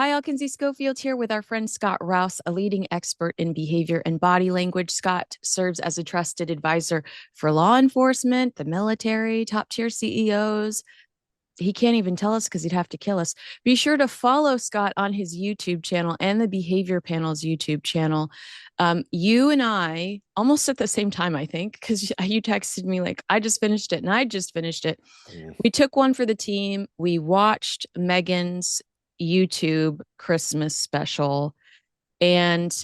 Hi, all. Kinsey Schofield here with our friend Scott Rouse, a leading expert in behavior and body language. Scott serves as a trusted advisor for law enforcement, the military, top tier CEOs. He can't even tell us because he'd have to kill us. Be sure to follow Scott on his YouTube channel and the Behavior Panel's YouTube channel. You and I, almost at the same time, I think, because you texted me like, I just finished it and I just finished it. Mm. We took one for the team. We watched Meghan's YouTube Christmas special. And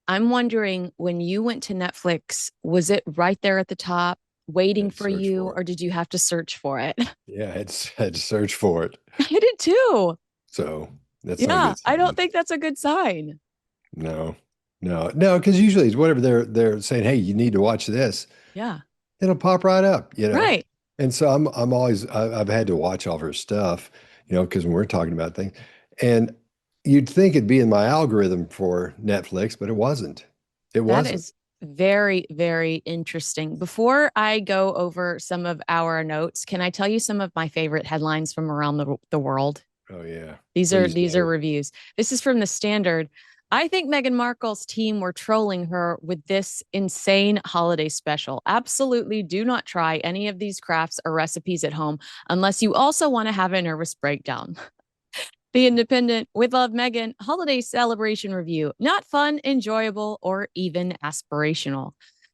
I'm wondering, when you went to Netflix, was it right there at the top I waiting had to for search you, for it. or did you have to search for it? Yeah, I had to search for it. I did too. So that's not a Yeah, good I don't sign. think that's a good sign. No, no, because usually it's whatever they're saying, hey, you need to watch this. Yeah, It'll pop right up. right. And so I'm always I've had to watch all of her stuff, because when we're talking about things, and you'd think it'd be in my algorithm for Netflix, but it wasn't. It That wasn't. is very, very interesting. Before I go over some of our notes, can I tell you some of my favorite headlines from around the world? Oh yeah, These are please these are do. reviews. This is from the Standard. I think Meghan Markle's team were trolling her with this insane holiday special. Absolutely do not try any of these crafts or recipes at home unless you also want to have a nervous breakdown. The Independent, with love, Meghan, holiday celebration review. Not fun, enjoyable, or even aspirational.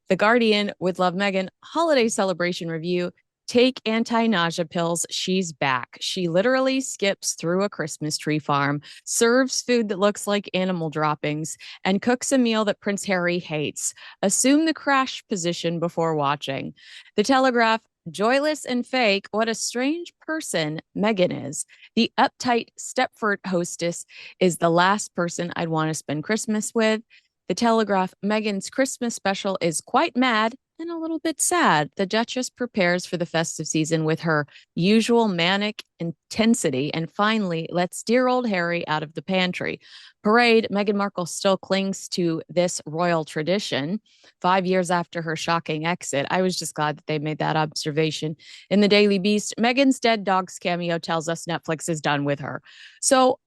The Guardian, with love, Meghan, holiday celebration review. Take anti nausea pills. She's back. She literally skips through a Christmas tree farm, serves food that looks like animal droppings, and cooks a meal that Prince Harry hates. Assume the crash position before watching. The Telegraph, joyless and fake. What a strange person Meghan is. The uptight Stepford hostess is the last person I'd want to spend Christmas with. The Telegraph, Meghan's Christmas special is quite mad and a little bit sad. The Duchess prepares for the festive season with her usual manic intensity and finally lets dear old Harry out of the pantry. Parade, Meghan Markle still clings to this royal tradition 5 years after her shocking exit. I was just glad that they made that observation. In the Daily Beast, Meghan's dead dog's cameo tells us Netflix is done with her. So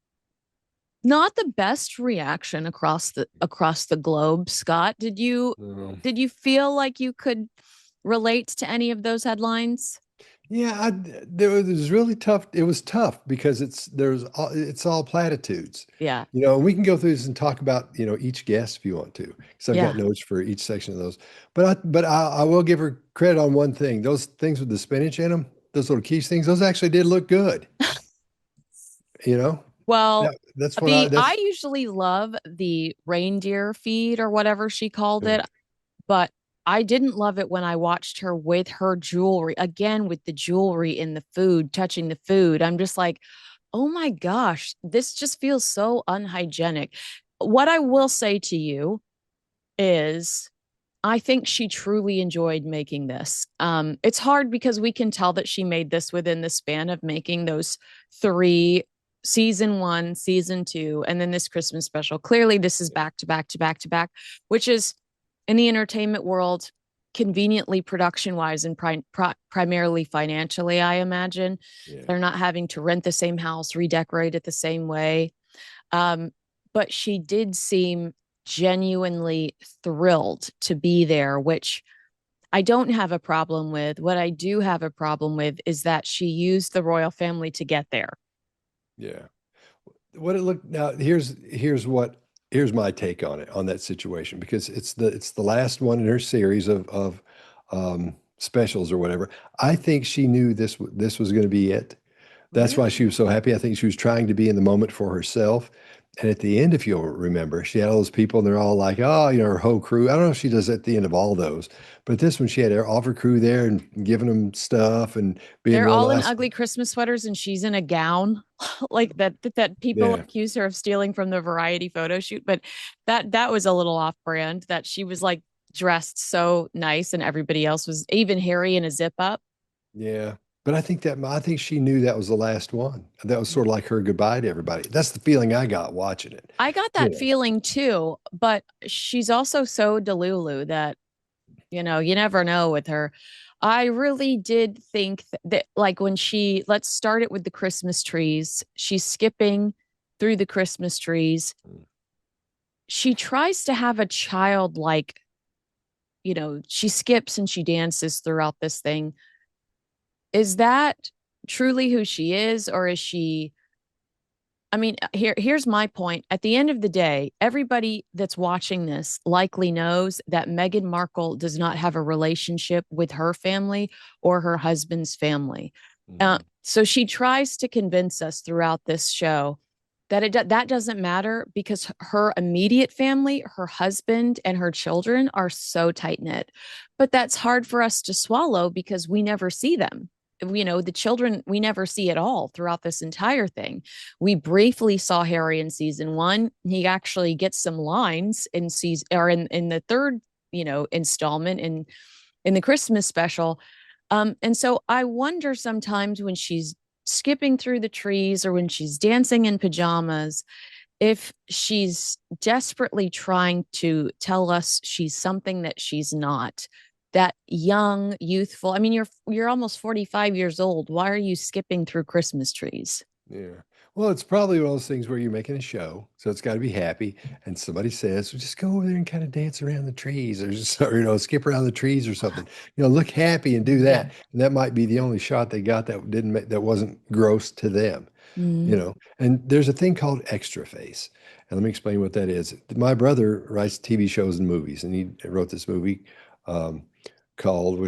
not the best reaction across the globe. Scott, No. did you feel like you could relate to any of those headlines? Yeah, there was really tough. It was tough because it's all platitudes. Yeah. We can go through this and talk about each guest if you want to, because I've got Yeah. notes for each section of those. But I will give her credit on one thing. Those things with the spinach in them, those little quiche things, those actually did look good. You know, Well, that's what I the I that's usually love the reindeer feed or whatever she called yeah, it, but I didn't love it when I watched her with her jewelry, again with the jewelry in the food, touching the food. I'm just like, "Oh my gosh, this just feels so unhygienic." What I will say to you is I think she truly enjoyed making this. It's hard because we can tell that she made this within the span of making those three, season one, season two, and then this Christmas special. Clearly, this is back to back to back to back, which is in the entertainment world, conveniently production wise and primarily financially, I imagine. yeah. They're not having to rent the same house, redecorate it the same way. Um, but she did seem genuinely thrilled to be there, which I don't have a problem with. What I do have a problem with is that she used the royal family to get there. Yeah. What it looked now here's my take on it on that situation because it's the last one in her series of specials or whatever. I think she knew this was going to be it. That's why she Really? was so happy. I think she was trying to be in the moment for herself. And at the end, if you'll remember, she had all those people and they're all like, oh, her whole crew. I don't know if she does at the end of all those, but this one, she had all of her crew there and giving them stuff and being They're real all in nice. ugly Christmas sweaters and she's in a gown like that people Yeah. accuse her of stealing from the variety photo shoot, but that was a little off brand that she was like dressed so nice and everybody else was even Harry in a zip up. Yeah. But I think she knew that was the last one. That was sort of like her goodbye to everybody. That's the feeling I got watching it. I got You that know. feeling too, but she's also so delulu that you never know with her. I really did think that like when let's start it with the Christmas trees. She's skipping through the Christmas trees. She tries to have a childlike, she skips and she dances throughout this thing. Is that truly who she is, or is she? I mean, here's my point. At the end of the day, everybody that's watching this likely knows that Meghan Markle does not have a relationship with her family or her husband's family. Mhm. So she tries to convince us throughout this show that that doesn't matter because her immediate family, her husband, and her children are so tight knit. But that's hard for us to swallow because we never see them. The children we never see at all throughout this entire thing. We briefly saw Harry in season one. He actually gets some lines in season or in the third, installment in the Christmas special. And so I wonder sometimes when she's skipping through the trees or when she's dancing in pajamas, if she's desperately trying to tell us she's something that she's not, that young, youthful. I mean, you're almost 45 years old. Why are you skipping through Christmas trees? Yeah. Well, it's probably one of those things where you're making a show, so it's got to be happy. And somebody says, well, just go over there and kind of dance around the trees, or just, or, skip around the trees or something. Look happy and do Yeah. that. And that might be the only shot they got that didn't make, that wasn't gross to them. Mm. And there's a thing called extra face. And let me explain what that is. My brother writes TV shows and movies, and he wrote this movie um, called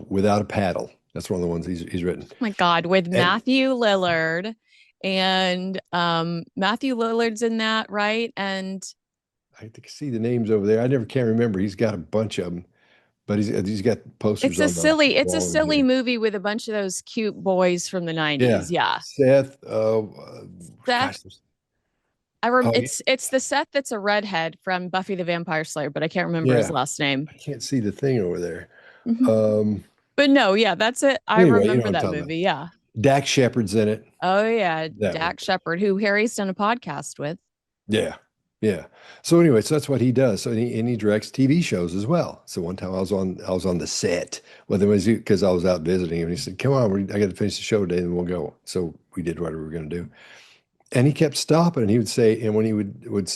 Without a Paddle. That's one of the ones he's written. My God, with And Matthew Lillard and Matthew Lillard's in that, right? And I can see the names over there. I never can remember. He's got a bunch of them, but he's got posters on the it's a wall over silly there. movie with a bunch of those cute boys from the Yeah, 90s. Yeah. Seth. Seth, Gosh, oh yeah, it's the Seth that's a redhead from Buffy the Vampire Slayer, but I can't remember his yeah. last name. I can't see the thing over there. Mhm. Um, But no, yeah, that's it. I anyway, you know remember what I'm that talking about. movie. Yeah. Dak Shepard's in it. Oh yeah, That one. Dak Shepard, who Harry's done a podcast with. Yeah. Yeah. So anyway, so that's what he does. So and he directs TV shows as well. So one time I was on the set with him because I was out visiting him. And he said, "Come on, I got to finish the show today, and we'll go." So we did whatever we were going to do. And he kept stopping, and he would say, and when he would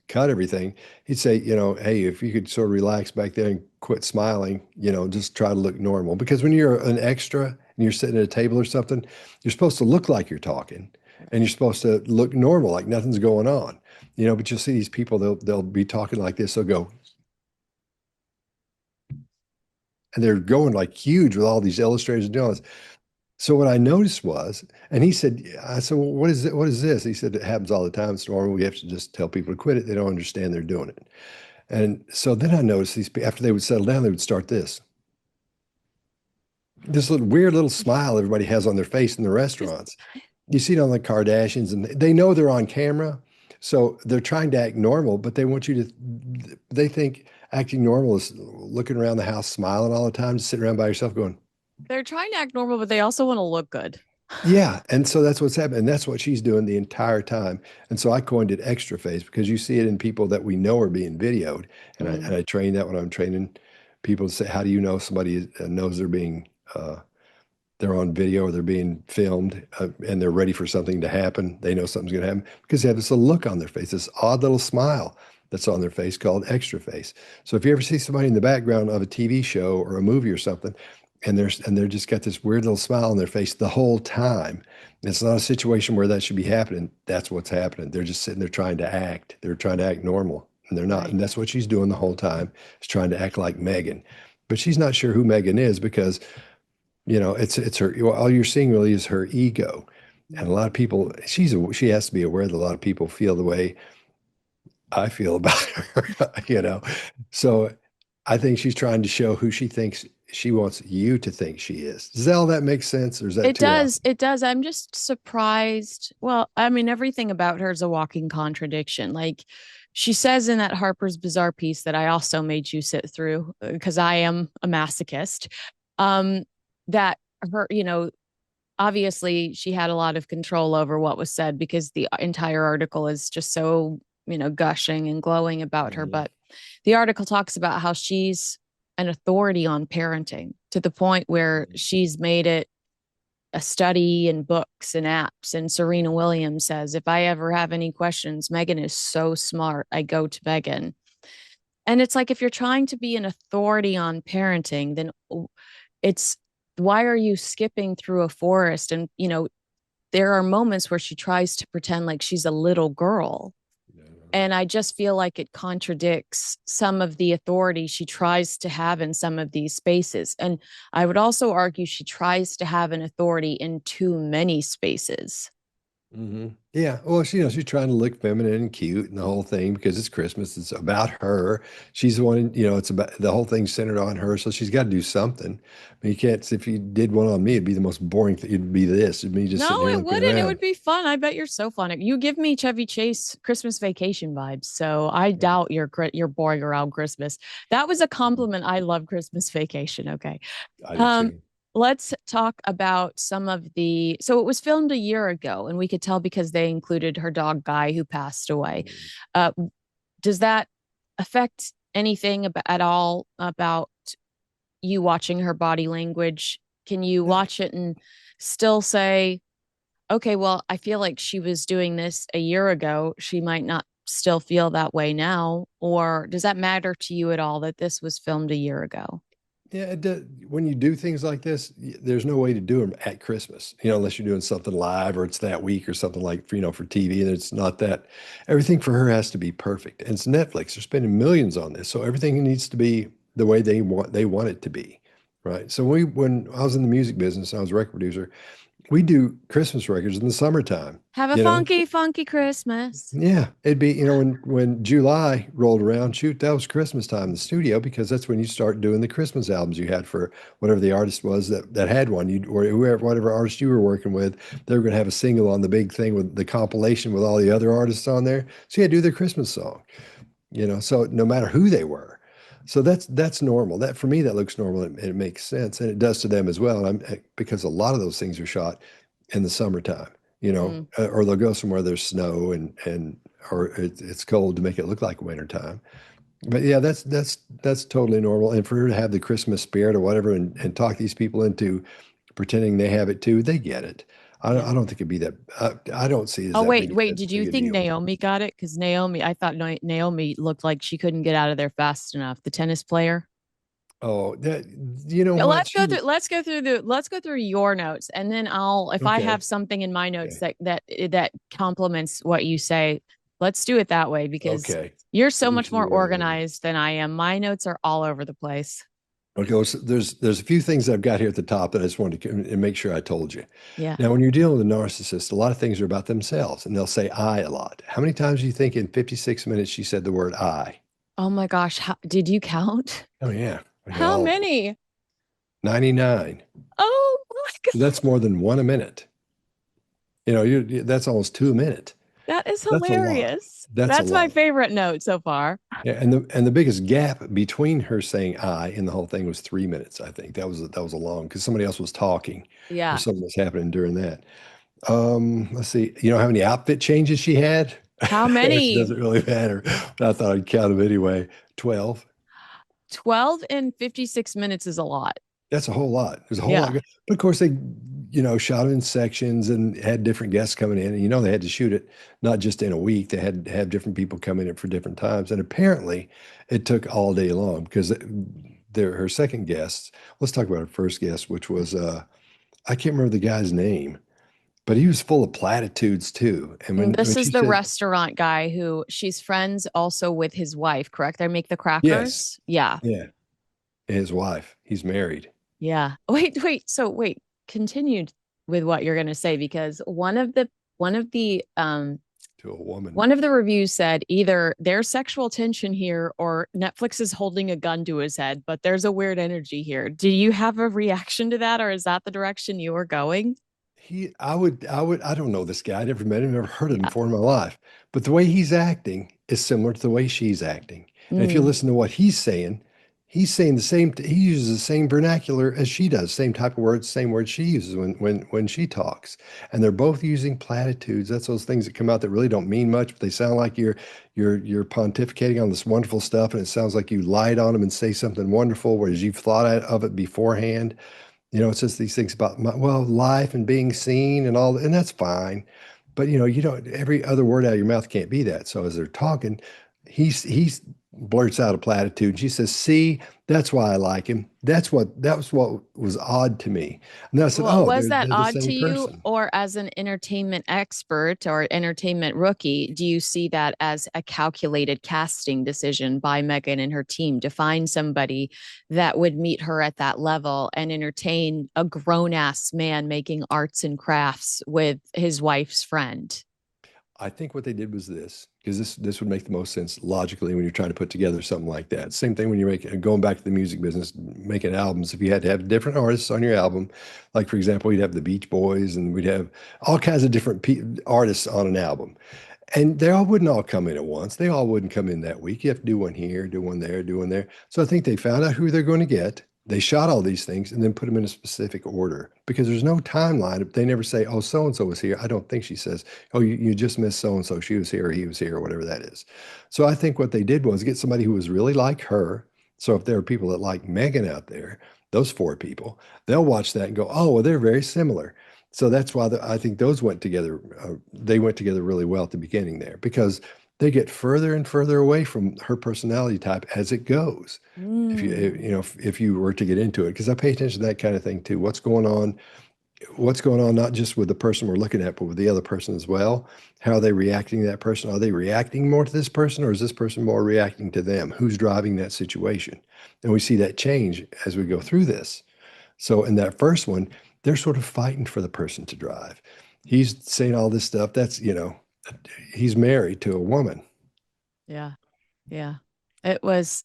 cut everything, he'd say, "Hey, if you could sort of relax back there and quit smiling, just try to look normal." Because when you're an extra and you're sitting at a table or something, you're supposed to look like you're talking, and you're supposed to look normal, like nothing's going on. But you'll see these people, they'll be talking like this. They'll go, and they're going like huge with all these illustrators and doing this. So what I noticed was, and he said, I said, well, what is it? What is this? He said, it happens all the time. It's normal. We have to just tell people to quit it. They don't understand they're doing it. And so then I noticed after they would settle down, they would start this little weird little smile everybody has on their face in the Just restaurants. You see it on the Kardashians, and they know they're on camera. So they're trying to act normal, but they think acting normal is looking around the house, smiling all the time, just sitting around by yourself going, they're trying to act normal, but they also want to look good. yeah. And so that's what's happening. And that's what she's doing the entire time. And so I coined it extra face because you see it in people that we know are being videoed. And I, Mm, and I train that when I'm training people to say, how do you know somebody knows they're on video or they're being filmed and they're ready for something to happen? They know something's going to happen because they have this little look on their face, this odd little smile that's on their face called extra face. So if you ever see somebody in the background of a TV show or a movie or something, and they're just got this weird little smile on their face the whole time. It's not a situation where that should be happening. That's what's happening. They're just sitting there trying to act. They're trying to act normal, and they're not. right. And that's what she's doing the whole time, is trying to act like Meghan. But she's not sure who Meghan is because, it's her, all you're seeing really is her ego. And a lot of people, she has to be aware that a lot of people feel the way I feel about her. So I think she's trying to show who she thinks she wants you to think she is. Does all that make sense, or is that It too off? does. It does. I'm just surprised. Well, I mean, everything about her is a walking contradiction. Like she says in that Harper's Bazaar piece that I also made you sit through because I am a masochist. Um, that her, obviously she had a lot of control over what was said because the entire article is just so, gushing and glowing about her. Mhm. But the article talks about how she's an authority on parenting to the point where she's made it a study and books and apps. And Serena Williams says, if I ever have any questions, Meghan is so smart. I go to Meghan. And it's like, if you're trying to be an authority on parenting, then it's why are you skipping through a forest? And, there are moments where she tries to pretend like she's a little girl. And I just feel like it contradicts some of the authority she tries to have in some of these spaces. And I would also argue she tries to have an authority in too many spaces. Yeah. Well, she's trying to look feminine and cute and the whole thing because it's Christmas. It's about her. She's the one, it's about the whole thing centered on her. So she's got to do something. I mean, you can't, if you did one on me, it'd be the most boring thing. It'd be this. It'd be just sitting No, here it looking wouldn't. It around. would be fun. I bet you're so fun. You give me Chevy Chase Christmas Vacation vibes, so I Yeah, doubt you're boring around Christmas. That was a compliment. I love Christmas Vacation. Okay. I do Um, too. let's talk about some of the. So it was filmed a year ago, and we could tell because they included her dog Guy, who passed away. Uh, does that affect anything at all about you watching her body language? Can you No, watch it and still say, okay, well, I feel like she was doing this a year ago. She might not still feel that way now. Or does that matter to you at all that this was filmed a year ago? yeah, it does. When you do things like this, there's no way to do them at Christmas, unless you're doing something live or it's that week or something like, for TV. And it's not that. Everything for her has to be perfect. And it's Netflix. They're spending millions on this. So everything needs to be the way they want it to be. Right. So when I was in the music business, I was a record producer, we do Christmas records in the summertime, Have a you know? funky, funky Christmas. Yeah, it'd be, when July rolled around, shoot, that was Christmas time in the studio because that's when you start doing the Christmas albums you had for whatever the artist was that had one. You or whoever, whatever artist you were working with, they were going to have a single on the big thing with the compilation with all the other artists on there. So you had to do their Christmas song, so no matter who they were. So that's normal. That for me, that looks normal and it makes sense, and it does to them as well. And because a lot of those things are shot in the summertime, Mm, or they'll go somewhere there's snow and or it's cold to make it look like wintertime. But yeah, that's totally normal. And for her to have the Christmas spirit or whatever and talk these people into pretending they have it too, they get it. I don't, yeah. I don't think it'd be that. I don't see it as Oh, that wait, wait. Did you big a think deal. Naomi got it? Because I thought Naomi looked like she couldn't get out of there fast enough. The tennis player. Oh, that you know Yeah, what? let's She go through was your notes, and then if I okay. have something in my notes Okay. that complements what you say, let's do it that way because Okay. you're so Let me much see more what I got here. organized than I am. My notes are all over the place. Okay, well, so there's a few things I've got here at the top that I just wanted to make sure I told you. Yeah. Now, when you're dealing with a narcissist, a lot of things are about themselves, and they'll say "I" a lot. How many times do you think in 56 minutes she said the word "I"? Oh my gosh, did you count? Oh yeah, I got How all of them. many? 99. Oh my god, That's more than one a minute. That's almost two a minute. that is That's a lot. hilarious. That's a That's my lot. favorite note so far. Yeah, and the biggest gap between her saying "I" and the whole thing was 3 minutes. I think that was a long because somebody else was talking or Yeah. something was happening during that. Let's see. You know how many outfit changes she had? How Which many? doesn't really matter, but I thought I'd count them anyway. 12. 12 in 56 minutes is a lot. That's a whole lot. There's a whole lot. Yeah. But of course, they, shot it in sections and had different guests coming in. And they had to shoot it not just in a week. They had to have different people coming in for different times. And apparently, it took all day long because her second guest. Let's talk about her first guest, which was I can't remember the guy's name, but he was full of platitudes too. And And when this she is the said restaurant guy who she's friends also with his wife, correct? They make the yes, crackers. Yeah. yeah, his wife, he's married Yeah. Wait. So wait, continued with what you're gonna say because one of the to a woman. one of the reviews said either there's sexual tension here or Netflix is holding a gun to his head, but there's a weird energy here. Do you have a reaction to that, or is that the direction you are going? I don't know this guy. I never met him, never heard of him Yeah. before in my life. But the way he's acting is similar to the way she's acting. And if you Mm. listen to what he's saying he uses the same vernacular as she does, same words she uses when she talks. And they're both using platitudes. That's those things that come out that really don't mean much, but they sound like you're pontificating on this wonderful stuff, and it sounds like you lied on them and say something wonderful, whereas you've thought of it beforehand. It says these things about life and being seen and all, and that's fine. But you don't, every other word out of your mouth can't be that. So as they're talking, he's blurts out a platitude. She says, "See, that's why I like him. That was what was odd to me." And then I said, Well, "Oh, was they're that they're the odd same to you, person." or as an entertainment expert or entertainment rookie, do you see that as a calculated casting decision by Meghan and her team to find somebody that would meet her at that level and entertain a grown ass man making arts and crafts with his wife's friend? I think what they did was this, because this would make the most sense logically when you're trying to put together something like that. Same thing when you're making going back to the music business, making albums. If you had to have different artists on your album, like for example, we'd have the Beach Boys and we'd have all kinds of different artists on an album. And they all wouldn't all come in at once. They all wouldn't come in that week. You have to do one here, do one there, do one there. So I think they found out who they're going to get. They shot all these things and then put them in a specific order because there's no timeline. They never say, oh, so and so was here. I don't think she says, oh, you just missed so and so. She was here, or he was here, or whatever that is. So I think what they did was get somebody who was really like her. So if there are people that like Meghan out there, those four people, they'll watch that and go, oh, well, they're very similar. So that's why I think those went together. They went together really well at the beginning there because they get further and further away from her personality type as it goes. Mm. If you were to get into it, because I pay attention to that kind of thing too. What's going on, not just with the person we're looking at, but with the other person as well. How are they reacting to that person? Are they reacting more to this person, or is this person more reacting to them? Who's driving that situation? And we see that change as we go through this. So in that first one, they're sort of fighting for the person to drive. He's saying all this stuff. He's married to a woman, Yeah. Yeah. It was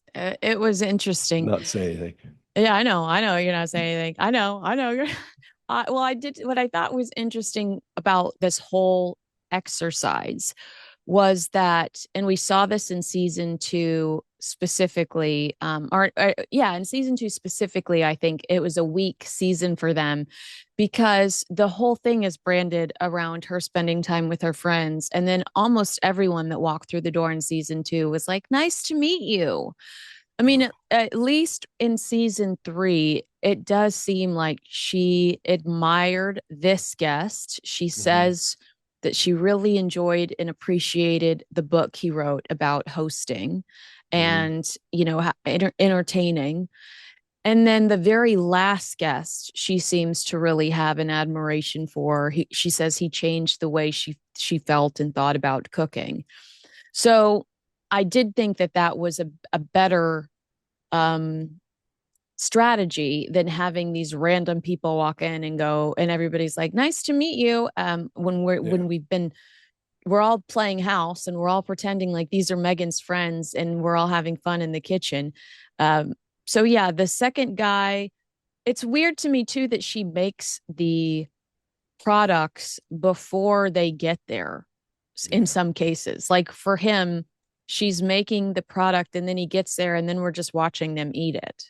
interesting. not saying anything. Yeah, I know. I know you're not saying anything. I know. I know you're well, I did what I thought was interesting about this whole exercise was that, and we saw this in season two specifically, or yeah, in season two specifically, I think it was a weak season for them because the whole thing is branded around her spending time with her friends. And then almost everyone that walked through the door in season two was like, nice to meet you. I mean, at least in season three, it does seem like she admired this guest. She Mhm. says that she really enjoyed and appreciated the book he wrote about hosting Mhm. and, entertaining. And then the very last guest, she seems to really have an admiration for. She says he changed the way she felt and thought about cooking. So I did think that that was a better um, strategy than having these random people walk in and go, and everybody's like, "Nice to meet you." Yeah. We're all playing house and we're all pretending like these are Megan's friends and we're all having fun in the kitchen. Um, so yeah, the second guy, it's weird to me too that she makes the products before they get there in Yeah. some cases. Like for him, she's making the product and then he gets there and then we're just watching them eat it.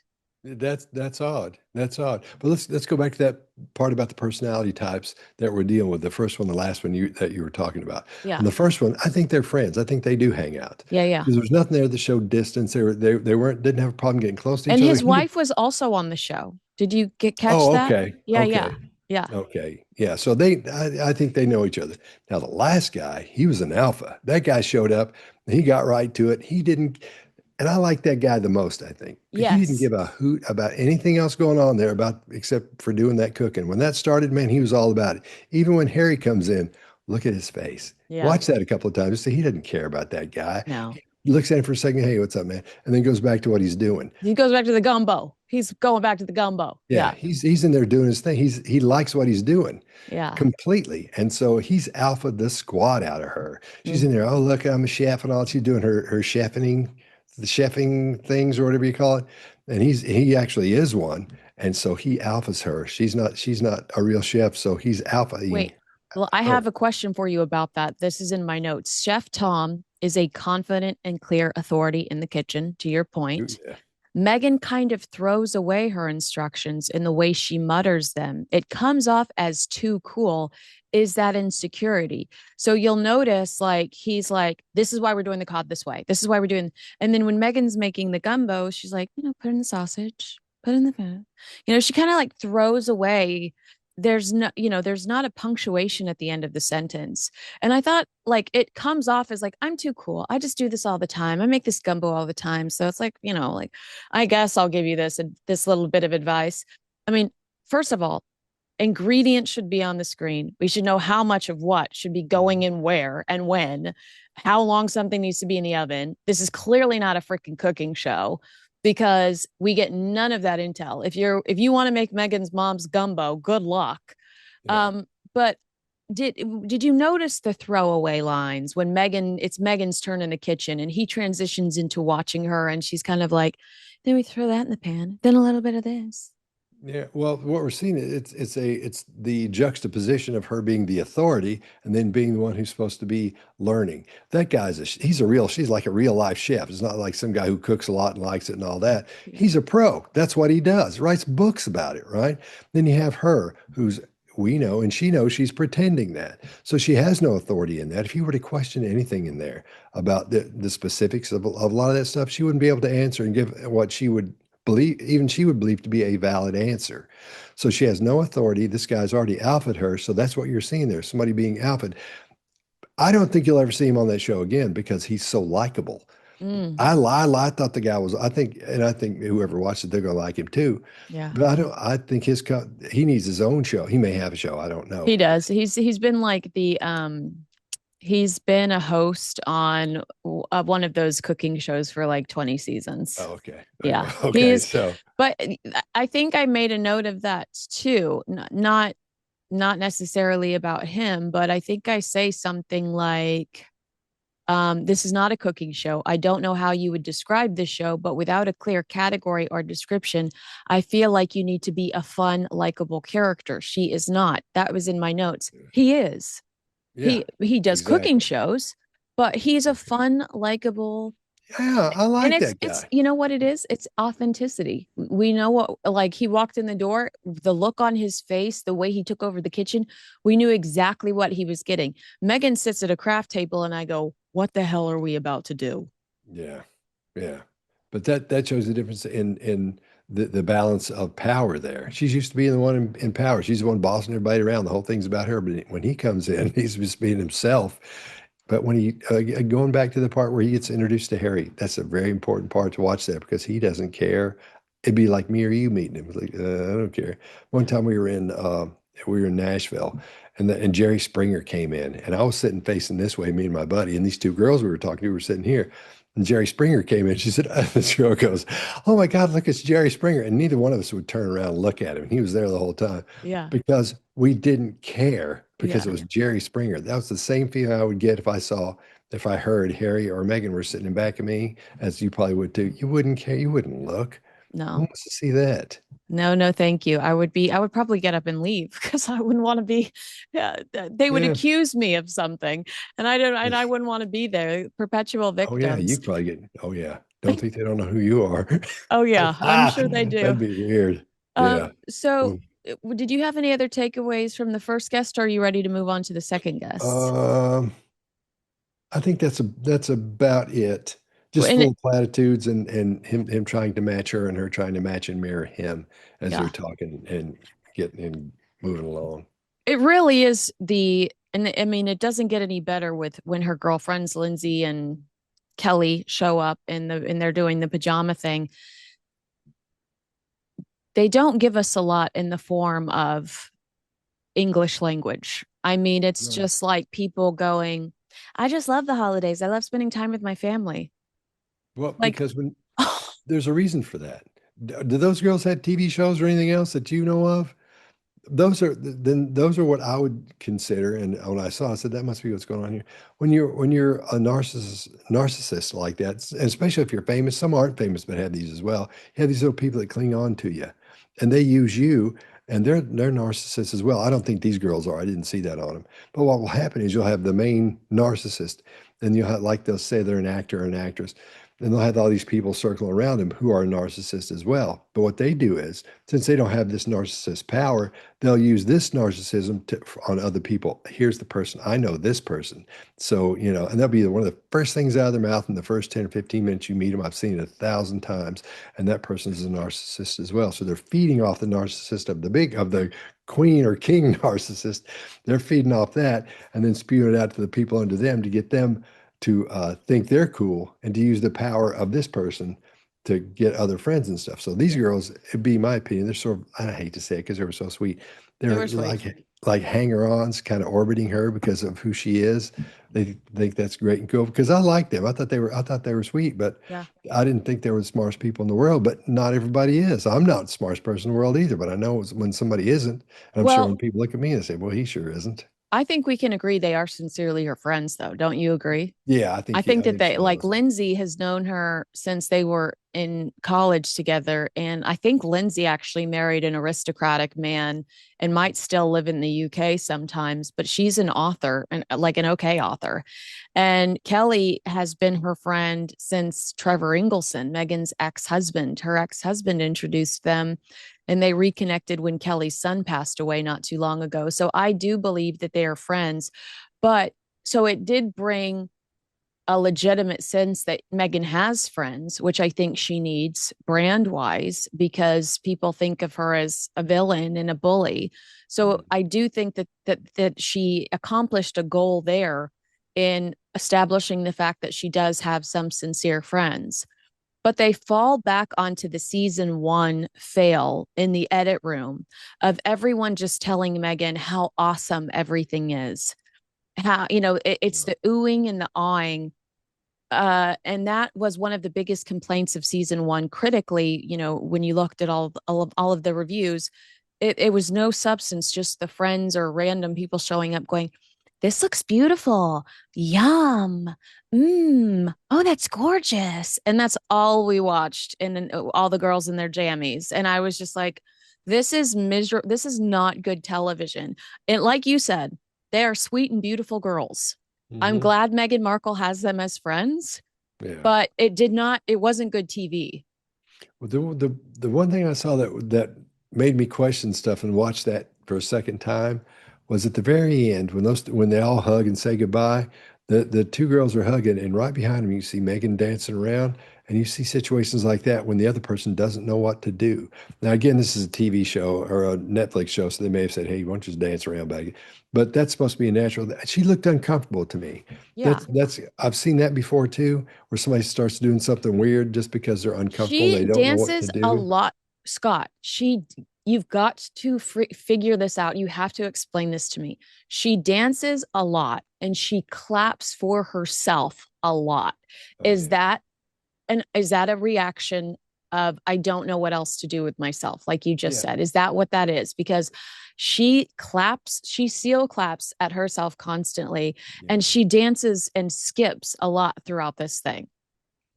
That's odd. That's odd. But let's go back to that part about the personality types that we're dealing with. The first one, the last one that you were talking about. On Yeah. the first one, I think they're friends. I think they do hang out Yeah. Yeah. because there's nothing there that showed distance. They weren't didn't have a problem getting close to each And other. his wife was also on the show. Did you catch Oh, that? okay. Yeah. Yeah. Okay. Yeah. Okay. Yeah. So I think they know each other. Now, the last guy, he was an alpha. That guy showed up. He got right to it. He didn't, and I like that guy the most, I think. He didn't Yes. give a hoot about anything else going on there about except for doing that cooking. When that started, man, he was all about it. Even when Harry comes in, look at his face. Yeah. Watch that a couple of times. See, he doesn't care about that guy. No. He looks at him for a second. Hey, what's up, man? And then goes back to what he's doing. He goes back to the gumbo. He's going back to the gumbo. Yeah, Yeah. he's in there doing his thing. He likes what he's doing Yeah. completely, and so he's alpha the squat out of her. She's Mm. in there. Oh, look, I'm a chef and all. She's doing her chefing, the chefing things or whatever you call it. And he actually is one, and so he alphas her. She's not a real chef, so he's alphaing. Wait. Well, I Oh, have a question for you about that. This is in my notes. Chef Tom is a confident and clear authority in the kitchen, to your point. yeah. Megan kind of throws away her instructions in the way she mutters them. It comes off as too cool. Is that insecurity? So you'll notice, like, he's like, this is why we're doing the cod this way. This is why we're doing. And then when Megan's making the gumbo, she's like, put in the sausage, Put in the pan. She kind of like throws away. There's not a punctuation at the end of the sentence. And I thought like it comes off as like, I'm too cool. I just do this all the time. I make this gumbo all the time. So it's like, like, I guess I'll give you this little bit of advice. I mean, first of all, ingredients should be on the screen. We should know how much of what should be going in where and when, how long something needs to be in the oven. This is clearly not a freaking cooking show because we get none of that intel. If you want to make Meghan's mom's gumbo, good luck. Yeah. But did you notice the throwaway lines when it's Meghan's turn in the kitchen and he transitions into watching her and she's kind of like, then we throw that in the pan, then a little bit of this. Yeah, well, what we're seeing it's the juxtaposition of her being the authority and then being the one who's supposed to be learning. That guy's she's like a real life chef. It's not like some guy who cooks a lot and likes it and all that. Yeah. He's a pro. That's what he does. Writes books about it, right? Then you have her who's we know and she knows she's pretending that. So she has no authority in that. If you were to question anything in there about the specifics of a lot of that stuff, she wouldn't be able to answer and give what she would believe, even she would believe to be a valid answer. So she has no authority. This guy's already alphaed her. So that's what you're seeing there. Somebody being alphaed. I don't think you'll ever see him on that show again because he's so likable. Mm, I thought the guy was, I think whoever watches it, they're going to like him too. yeah. But I think he needs his own show. He may have a show. I don't know. He does. He's been like he's been a host on one of those cooking shows for like 20 seasons. Oh, okay. Yeah. Okay. So, But I think I made a note of that too. Not necessarily about him, but I think I say something like, this is not a cooking show. I don't know how you would describe this show, but without a clear category or description, I feel like you need to be a fun, likable character. She is not. That was in my notes. He is. yeah, He does cooking exactly. shows, but he's a fun, likable, Yeah, I and like that it's guy. you know what it is? It's authenticity. We know what, like, he walked in the door, the look on his face, the way he took over the kitchen, we knew exactly what he was getting. Meghan sits at a craft table and I go, what the hell are we about to do? Yeah, yeah. But that shows the difference in the balance of power there. She's used to being the one in power. She's the one bossing everybody around. The whole thing's about her. But when he comes in, he's just being himself. But when he going back to the part where he gets introduced to Harry, that's a very important part to watch that because he doesn't care. It'd be like me or you meeting him. It's like, I don't care. One time we were in Nashville, and Jerry Springer came in, and I was sitting facing this way, me and my buddy, and these two girls we were talking to were sitting here. And Jerry Springer came in. She said, this girl goes, "Oh my God, look, it's Jerry Springer." And neither one of us would turn around and look at him. He was there the whole time Yeah. because we didn't care because Yeah. it was Jerry Springer. That was the same feeling I would get if I heard Harry or Meghan were sitting in back of me, as you probably would too. You wouldn't care. You wouldn't look. Who No. wants to see that? No, no, thank you. I would probably get up and leave because I wouldn't want to be, yeah, they would Yeah. accuse me of something and I wouldn't want to be there. Perpetual Oh yeah, you victims. probably get. Oh yeah. Don't think they don't know who you are. Oh yeah, I'm sure they do. That'd be weird. Yeah. So Mm. did you have any other takeaways from the first guest, or are you ready to move on to the second guest? Um, I think that's about it. Just And full of platitudes and him trying to match her and her trying to match and mirror him as they're yeah, talking and getting and moving along. it really is and I mean, it doesn't get any better with when her girlfriends, Lindsay and Kelly, show up and they're doing the pajama thing. They don't give us a lot in the form of English language. I mean, it's No. just like people going, I just love the holidays. I love spending time with my family. Well, Like, because when there's a reason for that. Do those girls have TV shows or anything else that you know of? Those are what I would consider. And when I saw, I said that must be what's going on here. When you're a narcissist like that, and especially if you're famous, some aren't famous but have these as well. You have these little people that cling on to you, and they use you, and they're narcissists as well. I don't think these girls are. I didn't see that on them. But what will happen is you'll have the main narcissist, and you'll have, like they'll say they're an actor or an actress. and they'll have all these people circling around them who are narcissists as well. But what they do is, since they don't have this narcissist power, they'll use this narcissism on other people. Here's the person, I know this person. So, and that'll be one of the first things out of their mouth in the first 10 or 15 minutes you meet them. I've seen it 1,000 times. And that person is a narcissist as well. So they're feeding off the narcissist of the queen or king narcissist. They're feeding off that and then spewing it out to the people under them to get them to think they're cool and to use the power of this person to get other friends and stuff. So these girls, it'd be my opinion, they're sort of, I hate to say it because they were so sweet. They They're were sweet. like hanger-ons, kind of orbiting her because of who she is. They think that's great and cool because I like them. I thought they were sweet, but Yeah. I didn't think they were the smartest people in the world. But not everybody is. I'm not the smartest person in the world either. But I know when somebody isn't, and I'm sure when Well, people look at me and say, "Well, he sure isn't." I think we can agree they are sincerely her friends, though. Don't you agree? Yeah, I think I that think they she like knows. Lindsay has known her since they were in college together. And I think Lindsay actually married an aristocratic man and might still live in the UK sometimes, but she's an author and like an okay author. And Kelly has been her friend since Trevor Ingleson, Meghan's ex-husband. Her ex-husband introduced them and they reconnected when Kelly's son passed away not too long ago. So I do believe that they are friends. But so it did bring a legitimate sense that Meghan has friends, which I think she needs brand wise because people think of her as a villain and a bully. So Mm. I do think that she accomplished a goal there in establishing the fact that she does have some sincere friends. But they fall back onto the season one fail in the edit room of everyone just telling Meghan how awesome everything is. How, it's Yeah. the oohing and the awing, and that was one of the biggest complaints of season one critically. When you looked at all of the reviews, it was no substance, just the friends or random people showing up going, "This looks beautiful, yum, oh, that's gorgeous," and that's all we watched, and then all the girls in their jammies, and I was just like, "This is miserable. This is not good television." And like you said, they are sweet and beautiful girls. I'm Hmm. glad Meghan Markle has them as friends, Yeah. but it wasn't good TV. Well, the one thing I saw that made me question stuff and watch that for a second time was at the very end when they all hug and say goodbye. The two girls are hugging, and right behind them you see Megan dancing around, and you see situations like that when the other person doesn't know what to do. Now, again, this is a TV show or a Netflix show, so they may have said, "Hey, why don't you just dance around, baby?" But that's supposed to be a natural. She looked uncomfortable to me. Yeah. That's I've seen that before too, where somebody starts doing something weird just because they're uncomfortable and She they don't know what to dances a do. lot, Scott. You've got to figure this out. You have to explain this to me. She dances a lot and she claps for herself a lot. Oh Is yeah, that is that a reaction of I don't know what else to do with myself, like you just yeah, said? Is that what that is? Because she seal claps at herself constantly, yeah, and she dances and skips a lot throughout this thing.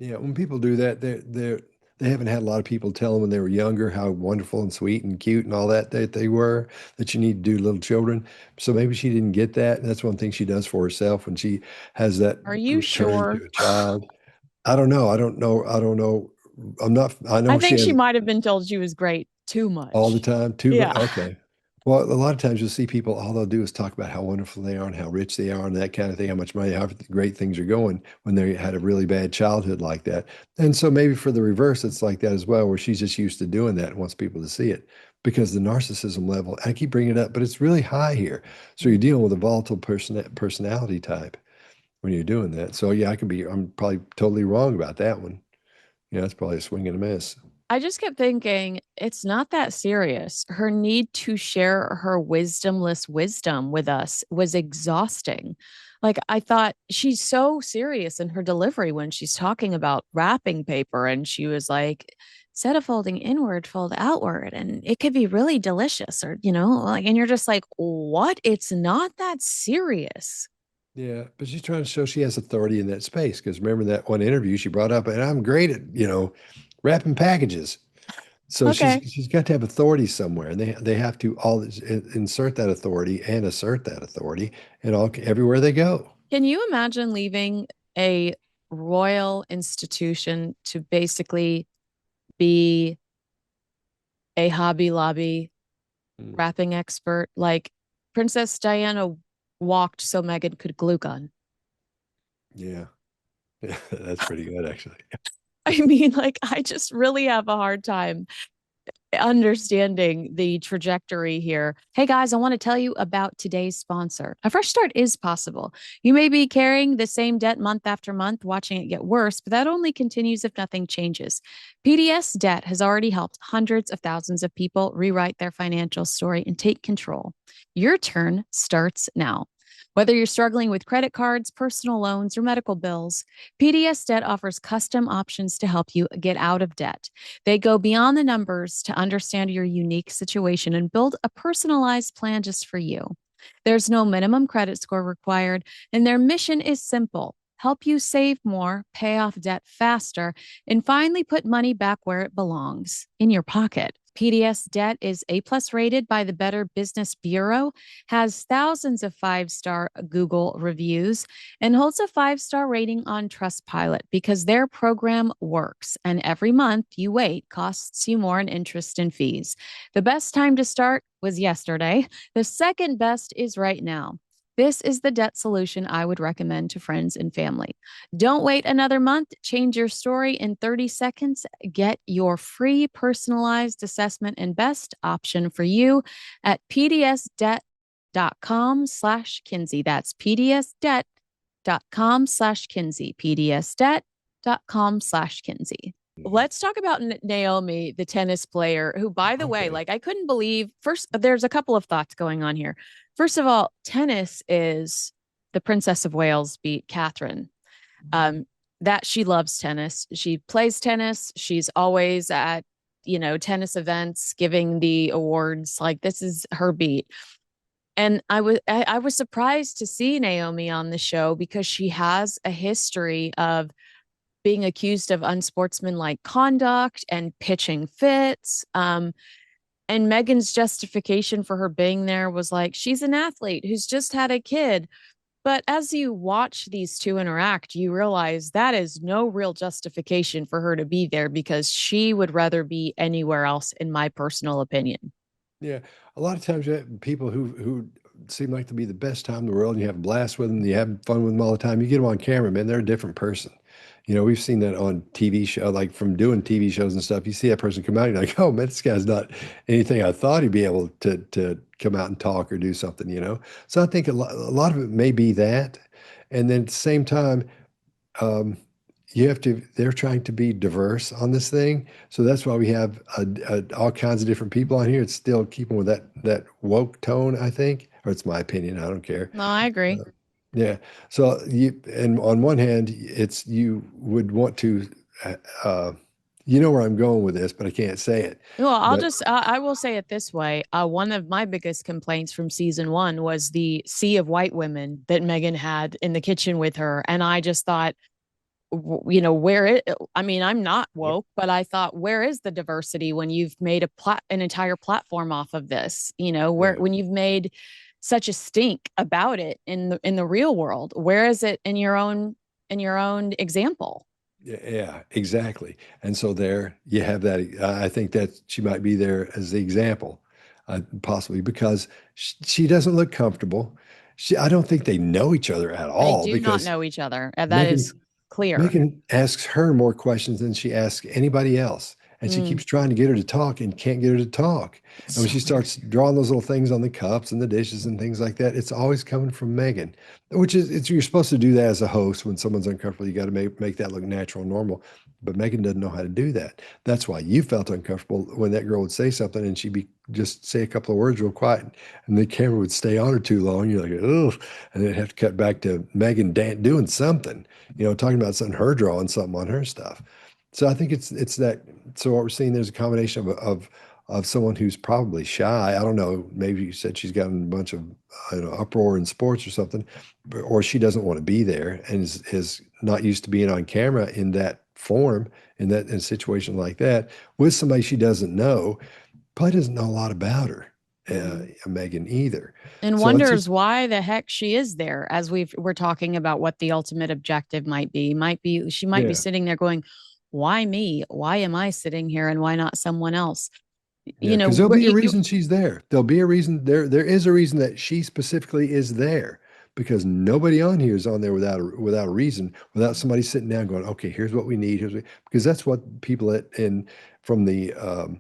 yeah. When people do that, they haven't had a lot of people tell them when they were younger how wonderful and sweet and cute and all that they were, that you need to do little children. So maybe she didn't get that. And that's one thing she does for herself when she has that Are you return sure? to a child. I don't know. I don't know. I don't know. I'm not. I I know she think she has might have been told she was great too all the much. time too, but Yeah. okay. Well, a lot of times you'll see people, all they'll do is talk about how wonderful they are and how rich they are and that kind of thing, how much money, how great things are going when they had a really bad childhood like that. And so maybe for the reverse, it's like that as well, where she's just used to doing that and wants people to see it because the narcissism level, I keep bringing it up, but it's really high here. So you're dealing with a volatile personality type when you're doing that. So yeah, I'm probably totally wrong about that one. Yeah, it's probably a swing and a miss. I just kept thinking it's not that serious. Her need to share her wisdomless wisdom with us was exhausting. Like, I thought she's so serious in her delivery when she's talking about wrapping paper, and she was like, instead of folding inward, fold outward, and it could be really delicious, or, like, and you're just like, what? It's not that serious. Yeah, but she's trying to show she has authority in that space. Because remember that one interview she brought up, and I'm great at, wrapping packages. So Okay. she's got to have authority somewhere, and they have to all insert that authority and assert that authority and all everywhere they go. Can you imagine leaving a royal institution to basically be a Hobby Lobby Mm. wrapping expert. Like Princess Diana walked so Meghan could glue gun. Yeah. Yeah, that's pretty good actually. I mean, like, I just really have a hard time understanding the trajectory here. Hey guys, I want to tell you about today's sponsor. A fresh start is possible. You may be carrying the same debt month after month, watching it get worse, but that only continues if nothing changes. PDS Debt has already helped hundreds of thousands of people rewrite their financial story and take control. Your turn starts now. Whether you're struggling with credit cards, personal loans, or medical bills, PDS Debt offers custom options to help you get out of debt. They go beyond the numbers to understand your unique situation and build a personalized plan just for you. There's no minimum credit score required, and their mission is simple: help you save more, pay off debt faster, and finally put money back where it belongs, in your pocket. PDS Debt is A plus rated by the Better Business Bureau, has thousands of 5-star Google reviews, and holds a 5-star rating on Trustpilot because their program works. And every month you wait costs you more in interest and fees. The best time to start was yesterday. The second best is right now. This is the debt solution I would recommend to friends and family. Don't wait another month. Change your story in 30 seconds. Get your free personalized assessment and best option for you at pdsdebt.com/Kinsey. That's pdsdebt.com/Kinsey. pdsdebt.com/Kinsey. Let's talk about Naomi, the tennis player, who, by the way, Okay. like I couldn't believe first, there's a couple of thoughts going on here. First of all, tennis is the Princess of Wales beat Catherine. Um, that she loves tennis. She plays tennis. She's always at, tennis events, giving the awards. Like this is her beat. And I was surprised to see Naomi on the show because she has a history of being accused of unsportsmanlike conduct and pitching fits. And Meghan's justification for her being there was like, she's an athlete who's just had a kid. But as you watch these two interact, you realize that is no real justification for her to be there because she would rather be anywhere else, in my personal opinion. Yeah, a lot of times you have people who seem like to be the best time in the world. And you have a blast with them, you have fun with them all the time. You get them on camera, man, they're a different person. We've seen that on TV show, like from doing TV shows and stuff. You see that person come out, you're like, oh man, this guy's not anything I thought he'd be able to come out and talk or do something. So I think a lot of it may be that, and then at the same time, um, they're trying to be diverse on this thing. So that's why we have all kinds of different people on here. It's still keeping with that woke tone, I think, or it's my opinion. I don't care. No, I agree. Uh, yeah. So and on one hand, you would want to, uh, uh, where I'm going with this, but I can't say it. Well, But I will say it this way. One of my biggest complaints from season one was the sea of white women that Meghan had in the kitchen with her. And I just thought, I mean, I'm not woke, but I thought, where is the diversity when you've made an entire platform off of this? yeah. When you've made such a stink about it in the real world, where is it in your own example? Yeah, exactly. And so there you have that. I think that she might be there as the example, possibly because she doesn't look comfortable. I don't think they know each other at They all do not because know each other. And that is Megan clear. Megan asks her more questions than she asks anybody else. And she Mm, keeps trying to get her to talk and can't get her to talk. it's And when so she weird. starts drawing those little things on the cups and the dishes and things like that, it's always coming from Megan, which is you're supposed to do that as a host when someone's uncomfortable. You got to make that look natural and normal. But Megan doesn't know how to do that. That's why you felt uncomfortable when that girl would say something and she'd be just say a couple of words real quiet, and the camera would stay on her too long. You're like, oh, and then have to cut back to Megan doing something, talking about something, her drawing something on her stuff. So I think it's that. So what we're seeing, there's a combination of someone who's probably shy. I don't know. Maybe you said she's gotten a bunch of uproar in sports or something, or she doesn't want to be there and is not used to being on camera in that form, in a situation like that with somebody she doesn't know. Probably doesn't know a lot about her. Mm. Meghan either. And So it's wonders just why the heck she is there as we're talking about what the ultimate objective might be. She might be yeah. sitting there going, why me? Why am I sitting here and why not someone else? Yeah, You know, because there'll be a reason she's there. There'll be a reason there. There is a reason that she specifically is there because nobody on here is on there without a reason, without somebody sitting down going, okay, here's what we need. Because that's what people in from the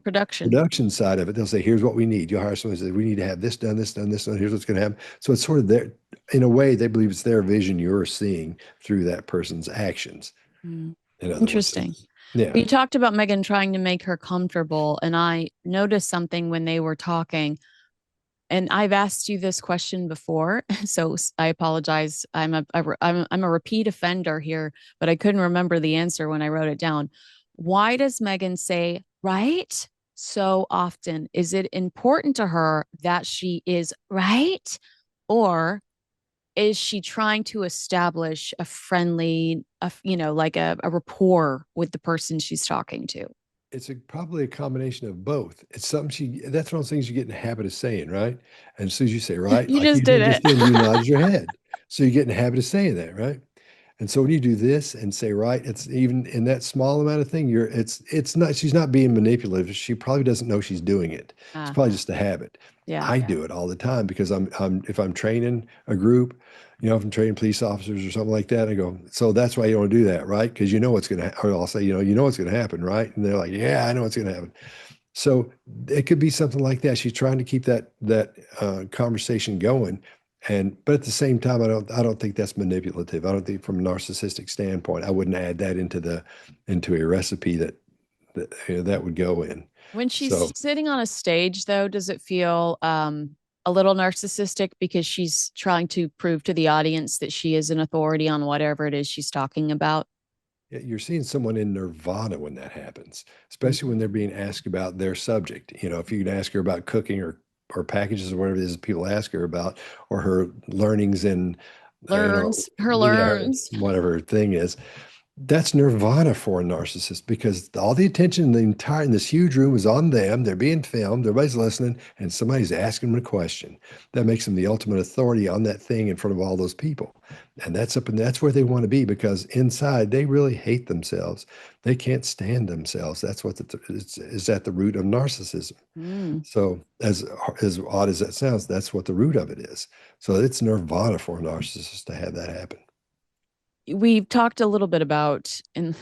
production. production side of it, they'll say, here's what we need. You'll hire someone who says, we need to have this done, this done, this done. Here's what's going to happen. So it's sort of their, in a way, they believe it's their vision you're seeing through that person's actions. Mm. In other words, Interesting. yeah. You talked about Meghan trying to make her comfortable, and I noticed something when they were talking. And I've asked you this question before, so I apologize. I'm a repeat offender here, but I couldn't remember the answer when I wrote it down. Why does Meghan say right so often? Is it important to her that she is right, or is she trying to establish a friendly, like a rapport with the person she's talking to? It's probably a combination of both. It's something that's one of those things you get in the habit of saying, right? And as soon as you say right, You like just you did did it. just then, you nodded your head. So you get in the habit of saying that, right? And so when you do this and say right, it's even in that small amount of thing, it's not, she's not being manipulative. She probably doesn't know she's doing it. It's probably just a habit. Yeah. I do it all the time because if I'm training a group, if I'm training police officers or something like that, I go, so that's why you don't do that, right? Because you know what's going to, or I'll say, you know what's going to happen, right? And they're like, yeah, I know what's going to happen. So it could be something like that. She's trying to keep that conversation going, but at the same time, I don't think that's manipulative. I don't think from a narcissistic standpoint, I wouldn't add that into a recipe that would go in. When she's So sitting on a stage, though, does it feel a little narcissistic because she's trying to prove to the audience that she is an authority on whatever it is she's talking about? you're seeing someone in nirvana when that happens, especially when they're Mm. being asked about their subject. If you can ask her about cooking or packages or whatever it is people ask her about, or her learnings in, Learns, her yeah, her, learns. whatever her thing is, that's nirvana for a narcissist because all the attention in this huge room is on them. They're being filmed, everybody's listening, and somebody's asking them a question. That makes them the ultimate authority on that thing in front of all those people. And that's where they want to be because inside they really hate themselves. They can't stand themselves. That's what is at the root of narcissism. Mm. So as odd as that sounds, that's what the root of it is. So it's nirvana for a narcissist to have that happen. We've talked a little bit about in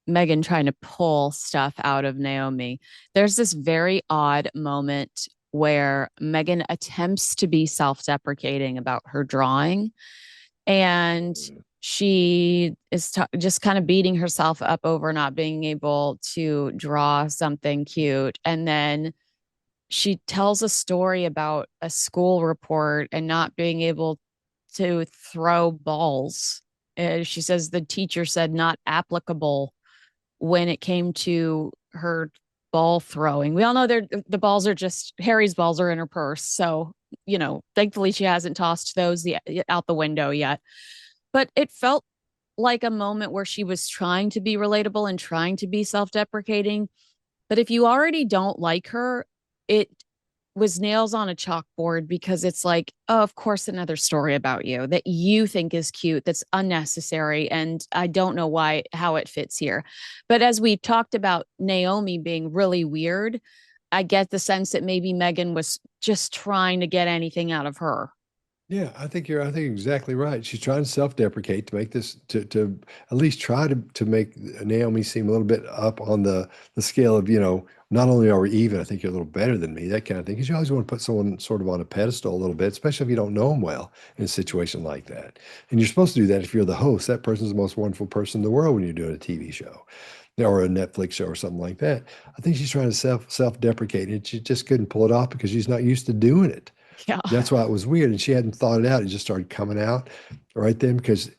Meghan trying to pull stuff out of Naomi. There's this very odd moment where Meghan attempts to be self-deprecating about her drawing, and she is just kind of beating herself up over not being able to draw something cute. And then she tells a story about a school report and not being able to throw balls. She says the teacher said not applicable when it came to her ball throwing. We all know the balls are just Harry's balls are in her purse. So, thankfully she hasn't tossed those out the window yet. But it felt like a moment where she was trying to be relatable and trying to be self-deprecating. But if you already don't like her, it was nails on a chalkboard because it's like, oh, of course, another story about you that you think is cute, that's unnecessary. And I don't know how it fits here. But as we talked about Naomi being really weird, I get the sense that maybe Meghan was just trying to get anything out of her. Yeah, I think exactly right. She's trying to self-deprecate to make this to at least try to make Naomi seem a little bit up on the scale of, not only are we even, I think you're a little better than me, that kind of thing. Because you always want to put someone sort of on a pedestal a little bit, especially if you don't know them well in a situation like that. And you're supposed to do that if you're the host. That person's the most wonderful person in the world when you're doing a TV show or a Netflix show or something like that. I think she's trying to self-deprecate and she just couldn't pull it off because she's not used to doing it. Yeah. That's why it was weird. And she hadn't thought it out. It just started coming out right then because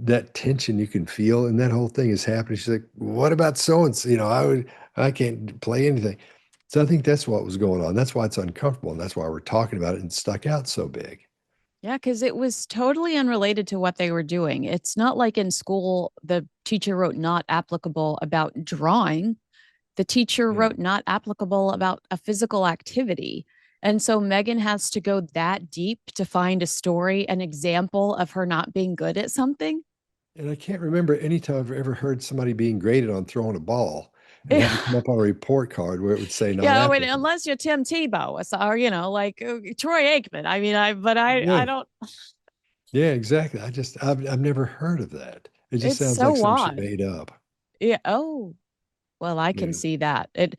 that tension you can feel and that whole thing is happening. She's like, what about so and so? I can't play anything. So I think that's what was going on. That's why it's uncomfortable. And that's why we're talking about it and stuck out so big. Yeah, because it was totally unrelated to what they were doing. It's not like in school, the teacher wrote not applicable about drawing. The teacher Yeah. wrote not applicable about a physical activity. And so Meghan has to go that deep to find a story, an example of her not being good at something. And I can't remember any time I've ever heard somebody being graded on throwing a ball and Yeah. had to come up on a report card where it would say not Yeah, applicable. unless you're Tim Tebow or like Troy Aikman. I mean, I Yeah. don't. Yeah, exactly. I've never heard of that. It just It's sounds like so something she odd. made up. Yeah. Oh, well, I can Yeah. see that. It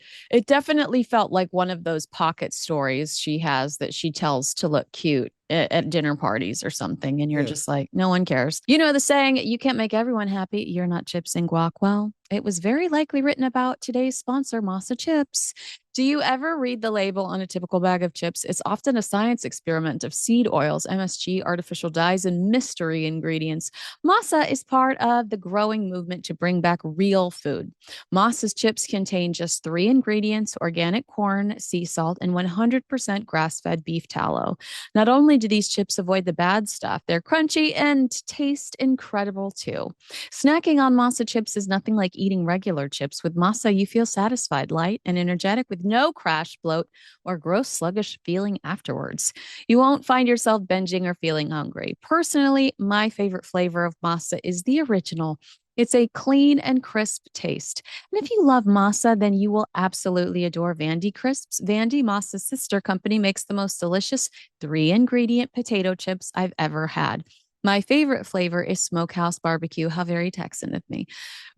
definitely felt like one of those pocket stories she has that she tells to look cute at dinner parties or something. And you're Yeah. just like, no one cares. You know the saying, you can't make everyone happy. You're not chips and guac. Well, it was very likely written about today's sponsor, Masa Chips. Do you ever read the label on a typical bag of chips? It's often a science experiment of seed oils, MSG, artificial dyes, and mystery ingredients. Masa is part of the growing movement to bring back real food. Moss's chips contain just three ingredients: organic corn, sea salt, and 100% grass fed beef tallow. Not only do these chips avoid the bad stuff, they're crunchy and taste incredible too. Snacking on masa chips is nothing like eating regular chips. With masa, you feel satisfied, light, and energetic with no crash, bloat, or gross, sluggish feeling afterwards. You won't find yourself binging or feeling hungry. Personally, my favorite flavor of masa is the original. It's a clean and crisp taste. And if you love masa, then you will absolutely adore Vandy Crisps. Vandy, Masa's sister company, makes the most delicious three-ingredient potato chips I've ever had. My favorite flavor is smokehouse barbecue. How very Texan of me.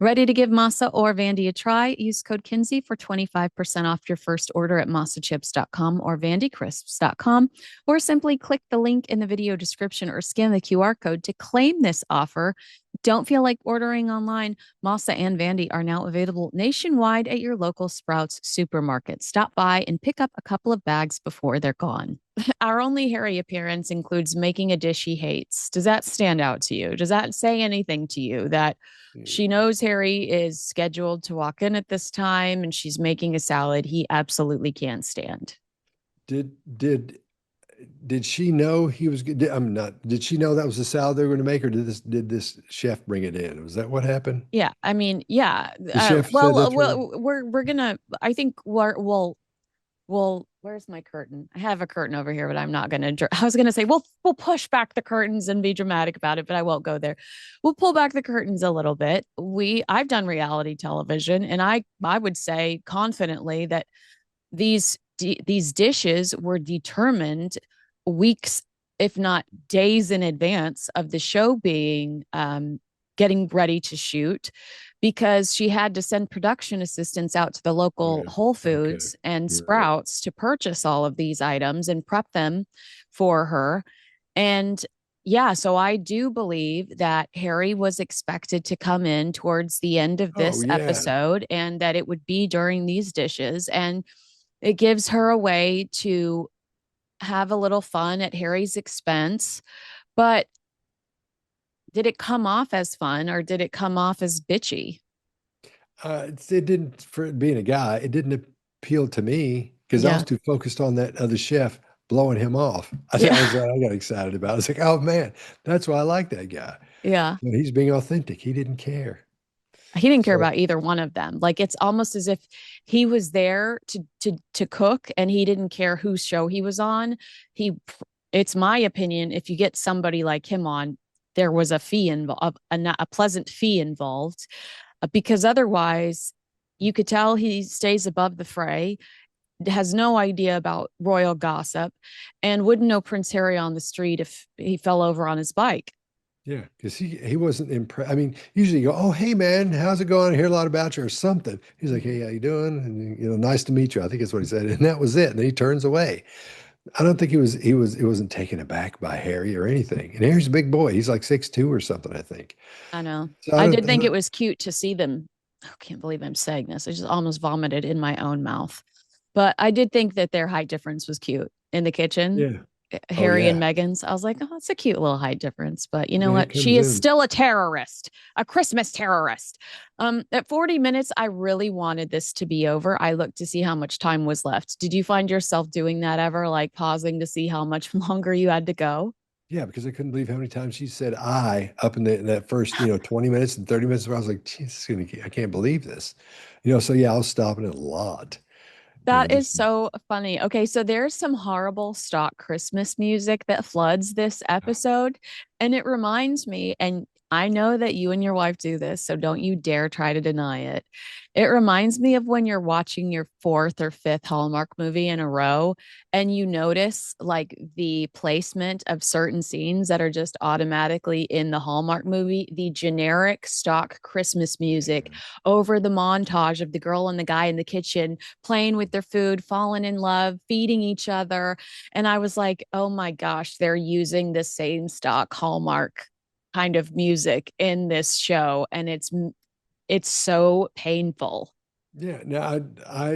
Ready to give Masa or Vandy a try? Use code Kinsey for 25% off your first order at masachips.com or vandycrisps.com, or simply click the link in the video description or scan the QR code to claim this offer. Don't feel like ordering online? Masa and Vandy are now available nationwide at your local Sprouts supermarket. Stop by and pick up a couple of bags before they're gone. Our only Harry appearance includes making a dish he hates. Does that stand out to you? Does that say anything to you that she Hmm. knows Harry is scheduled to walk in at this time and she's making a salad he absolutely can't stand? Did did did she know he was good? I'm not. Did she know that was the salad they were going to make, or did this chef bring it in? Was that what happened? Yeah, I mean, yeah. The chef said that to her. We're gonna. I think we'll. Where's my curtain? I have a curtain over here, but I'm not gonna. I was gonna say we'll push back the curtains and be dramatic about it, but I won't go there. We'll pull back the curtains a little bit. I've done reality television, and I would say confidently that these dishes were determined weeks, if not days, in advance of the show being getting ready to shoot, because she had to send production assistants out to the Oh local yeah. Whole Okay. Foods and You're right. Sprouts to purchase all of these items and prep them for her. And yeah, so I do believe that Harry was expected to come in towards the end of Oh this yeah. episode and that it would be during these dishes. And it gives her a way to have a little fun at Harry's expense. But did it come off as fun or did it come off as bitchy? It didn't, for being a guy, it didn't appeal to me because I was Yeah. too focused on that other chef blowing him off. That Yeah. was what I got excited about. I was like, oh man, that's why I like that guy. Yeah. You know, he's being authentic. He didn't care. He didn't care So about either one of them. Like it's almost as if he was there to cook and he didn't care whose show he was on. He It's my opinion, if you get somebody like him on, there was a fee involved, a pleasant fee involved, because otherwise you could tell he stays above the fray, has no idea about royal gossip, and wouldn't know Prince Harry on the street if he fell over on his bike. yeah, because he wasn't impressed. I mean, usually you go, oh hey man, how's it going? I hear a lot about you or something. He's like, hey, Mhm. how you doing? And nice to meet you. I think that's what he said, and that was it. And then he turns away. I don't think he wasn't taken aback by Harry or anything. And Harry's a big boy. He's like 6'2" or something, I think. I know. So I did think it was cute to see them. I can't believe I'm saying this. I just almost vomited in my own mouth. But I did think that their height difference was cute in the kitchen. yeah. Oh Harry and yeah. Meghan's. I was like, oh, it's a cute little height difference. But you know Yeah, he what? comes She is in. still a terrorist, a Christmas terrorist. At 40 minutes, I really wanted this to be over. I looked to see how much time was left. Did you find yourself doing that ever, like pausing to see how much longer you had to go? Yeah, because I couldn't believe how many times she said I up in that first, 20 minutes and 30 minutes where I was like, Jesus, I can't believe this. So yeah, I was stopping it a lot. That is Just so funny. Okay, so there's some horrible stock Christmas music that floods this episode, and it reminds me, and I know that you and your wife do this, so don't you dare try to deny it. It reminds me of when you're watching your fourth or fifth Hallmark movie in a row, and you notice like the placement of certain scenes that are just automatically in the Hallmark movie, the generic stock Christmas music yeah. over the montage of the girl and the guy in the kitchen playing with their food, falling in love, feeding each other. And I was like, oh my gosh, they're using the same stock Hallmark kind of music in this show. And it's so painful. Yeah. Now,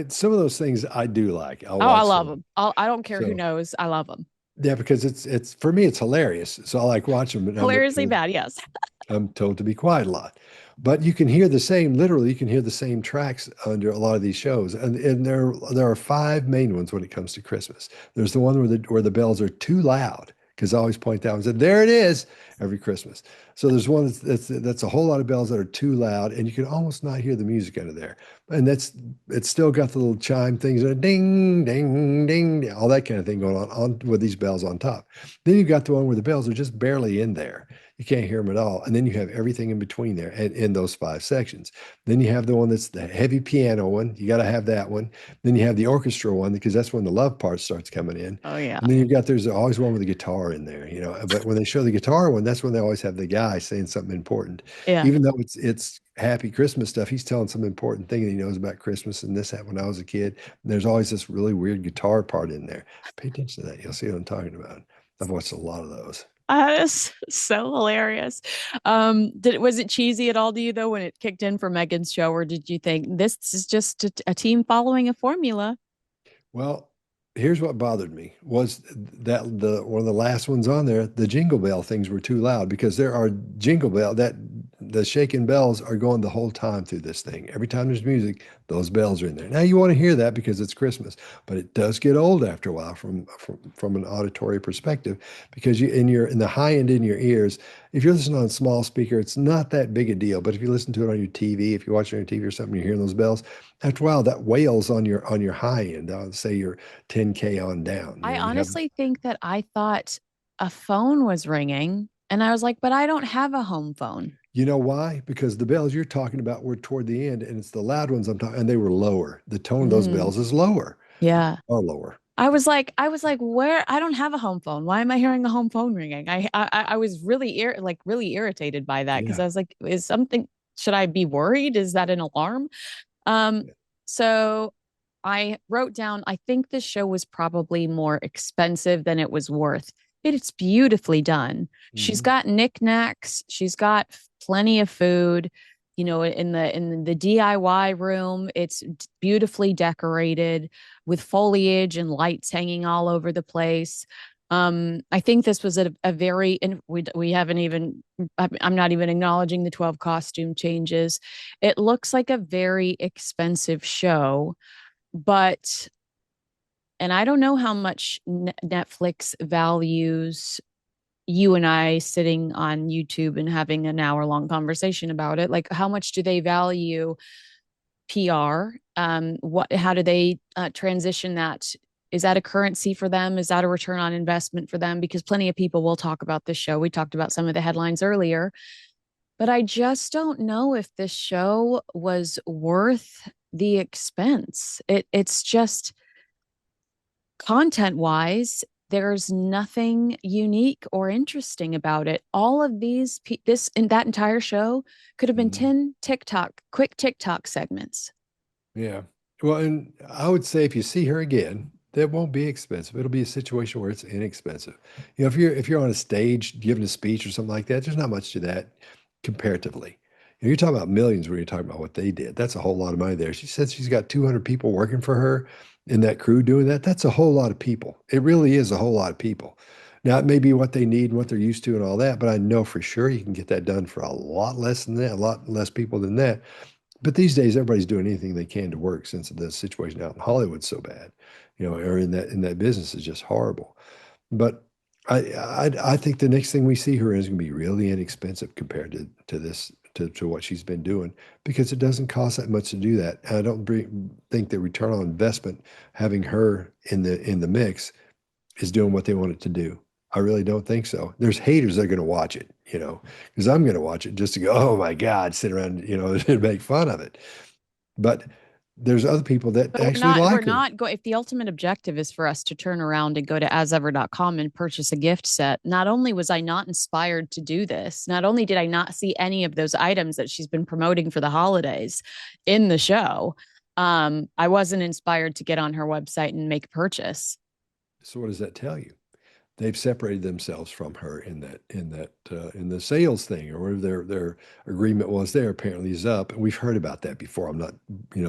some of those things I do like. I'll Oh, I watch love some. them. I don't care who So knows. I love them. yeah, because it's for me, it's hilarious. So I like watching them, and Hilariously bad. Yes. I'm told to be quiet a lot. But you can hear the same, literally, you can hear the same tracks under a lot of these shows. And there are five main ones when it comes to Christmas. There's the one where the bells are too loud, because I always point out and said, there it is every Christmas. So there's one that's a whole lot of bells that are too loud, and you can almost not hear the music under there. And it's still got the little chime things, ding, ding, ding, all that kind of thing going on with these bells on top. Then you've got the one where the bells are just barely in there. You can't hear them at all. And then you have everything in between there and in those five sections. Then you have the one that's the heavy piano one. You got to have that one. Then you have the orchestra one because that's when the love part starts coming in. Oh yeah. And then there's always one with a guitar in there, you know. But when they show the guitar one, that's when they always have the guy saying something important. Yeah. Even though it's happy Christmas stuff, he's telling some important thing that he knows about Christmas and this happened when I was a kid. And there's always this really weird guitar part in there. Pay attention to that. You'll see what I'm talking about. I've watched a lot of those. That is so hilarious. Was it cheesy at all to you though when it kicked in for Megan's show, or did you think this is just a team following a formula? Well, here's what bothered me was that the one of the last ones on there, the jingle bell things were too loud because there are jingle bell that the shaking bells are going the whole time through this thing. Every time there's music, those bells are in there. Now you want to hear that because it's Christmas, but it does get old after a while from an auditory perspective because you in the high end in your ears, if you're listening on a small speaker, it's not that big a deal. But if you listen to it on your TV, if you're watching on your TV or something, you're hearing those bells, after a while that wails on your high end. Say you're 10K on down. You I know, you have honestly think that I thought a phone was ringing, and I was like, but I don't have a home phone. you know why? Because the bells you're talking about were toward the end, and it's the loud ones I'm talking, and they were lower. The tone of those Mm, bells is lower, yeah. or lower. I was like, where? I don't have a home phone. Why am I hearing the home phone ringing? I was really really irritated by that because Yeah. I was like, is something? Should I be worried? Is that an alarm? Um, so I wrote down, I think this show was probably more expensive than it was worth. It's beautifully done. She's Mhm. got knickknacks. She's got plenty of food. You know, in the DIY room, it's beautifully decorated with foliage and lights hanging all over the place. I think this was a very, and we haven't even, I'm not even acknowledging the 12 costume changes. It looks like a very expensive show, but, and I don't know how much Netflix values you and I sitting on YouTube and having an hour long conversation about it. Like, how much do they value PR? How do they transition that? Is that a currency for them? Is that a return on investment for them? Because plenty of people will talk about this show. We talked about some of the headlines earlier, but I just don't know if this show was worth the expense. It's just content wise, there's nothing unique or interesting about it. All of this and that entire show could have been Mhm. 10 quick TikTok segments. Yeah. Well, and I would say if you see her again, that won't be expensive. It'll be a situation where it's inexpensive. You know, if you're on a stage giving a speech or something like that, there's not much to that comparatively. You know, you're talking about millions when you're talking about what they did. That's a whole lot of money there. She said she's got 200 people working for her in that crew doing that. That's a whole lot of people. It really is a whole lot of people. Now, it may be what they need and what they're used to and all that, but I know for sure you can get that done for a lot less than that, a lot less people than that. But these days, everybody's doing anything they can to work since the situation out in Hollywood's so bad, you know, or in that business is just horrible. But I think the next thing we see her is going to be really inexpensive compared to to what she's been doing because it doesn't cost that much to do that. And I don't think the return on investment having her in the mix is doing what they want it to do. I really don't think so. There's haters that are going to watch it, because I'm going to watch it just to go, oh my God, sit around, and make fun of it. But there's other people that But actually we're like her. not going, if the ultimate objective is for us to turn around and go to asever.com and purchase a gift set, not only was I not inspired to do this, not only did I not see any of those items that she's been promoting for the holidays in the show, I wasn't inspired to get on her website and make a purchase. So what does that tell you? They've separated themselves from her in the sales thing, or whatever their agreement was there apparently is up. And we've heard about that before. I'm not,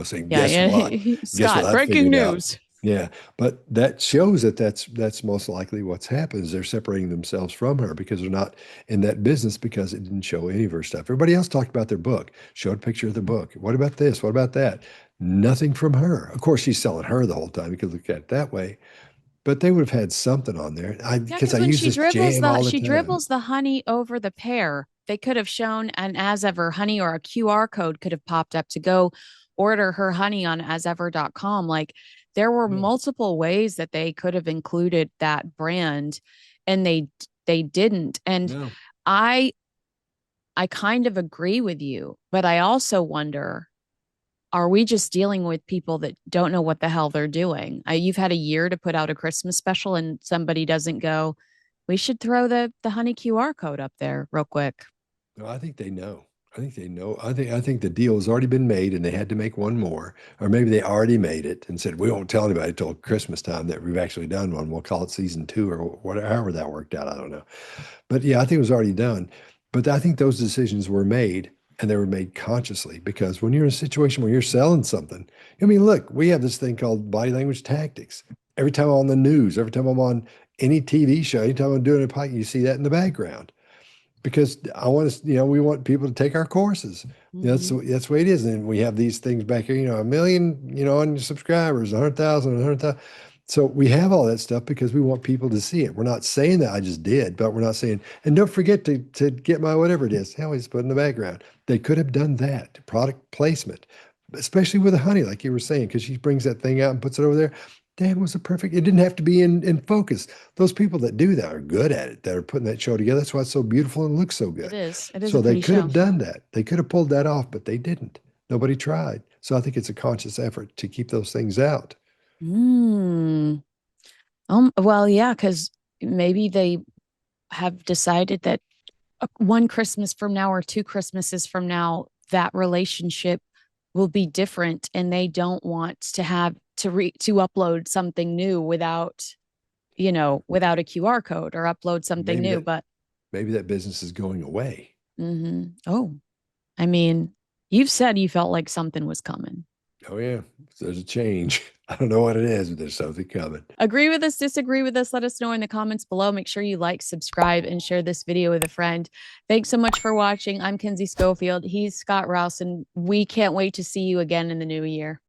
saying, Yeah, guess what? yeah. Guess what Scott, I breaking figured out? news. Yeah. But that shows that that's most likely what's happened is they're separating themselves from her because they're not in that business because it didn't show any of her stuff. Everybody else talked about their book, showed a picture of the book. What about this? What about that? Nothing from her. Of course, she's selling her the whole time. You could look at it that way. But they would have had something on there. Yeah, Because because I when use this jam all the she time. dribbles the honey over the pear, they could have shown an as ever honey, or a QR code could have popped up to go order her honey on asever.com. Like, there were Yeah. multiple ways that they could have included that brand, and they didn't. And No, I I kind of agree with you, but I also wonder, are we just dealing with people that don't know what the hell they're doing? You've had a year to put out a Christmas special and somebody doesn't go, we should throw the honey QR code up there real quick. no, I think they know. I think they know. I think the deal has already been made and they had to make one more. Or maybe they already made it and said, we won't tell anybody until Christmas time that we've actually done one. We'll call it season 2 or whatever, however that worked out. I don't know. But yeah, I think it was already done. But I think those decisions were made and they were made consciously because when you're in a situation where you're selling something, I mean, look, we have this thing called body language tactics. Every time I'm on the news, every time I'm on any TV show, anytime I'm doing a podcast, you see that in the background because I want to, we want people to take our courses. Mm-hmm. That's the way it is. And we have these things back here, 1 million, on your subscribers, 100,000, 100,000. So we have all that stuff because we want people to see it. We're not saying that I just did, but we're not saying, and don't forget to get my whatever it is. Hell, he's put in the background. They could have done that product placement, especially with the honey, like you were saying, because she brings that thing out and puts it over there. Damn, it was a perfect. It didn't have to be in focus. Those people that do that are good at it. That are putting that show together. That's why it's so beautiful and looks so It good. is. It is So a they pretty could show. have done that. They could have pulled that off, but they didn't. Nobody tried. So I think it's a conscious effort to keep those things out. Mm. Well, yeah, because maybe they have decided that one Christmas from now or two Christmases from now, that relationship will be different, and they don't want to have to upload something new without, without a QR code, or upload something Maybe new. that But maybe that business is going away. oh, I mean, you've said you felt like something was coming. Oh yeah, there's a change. I don't know what it is, but there's something coming. Agree with us, disagree with us, let us know in the comments below. Make sure you like, subscribe, and share this video with a friend. Thanks so much for watching. I'm Kinsey Schofield. He's Scott Rouse, and we can't wait to see you again in the new year.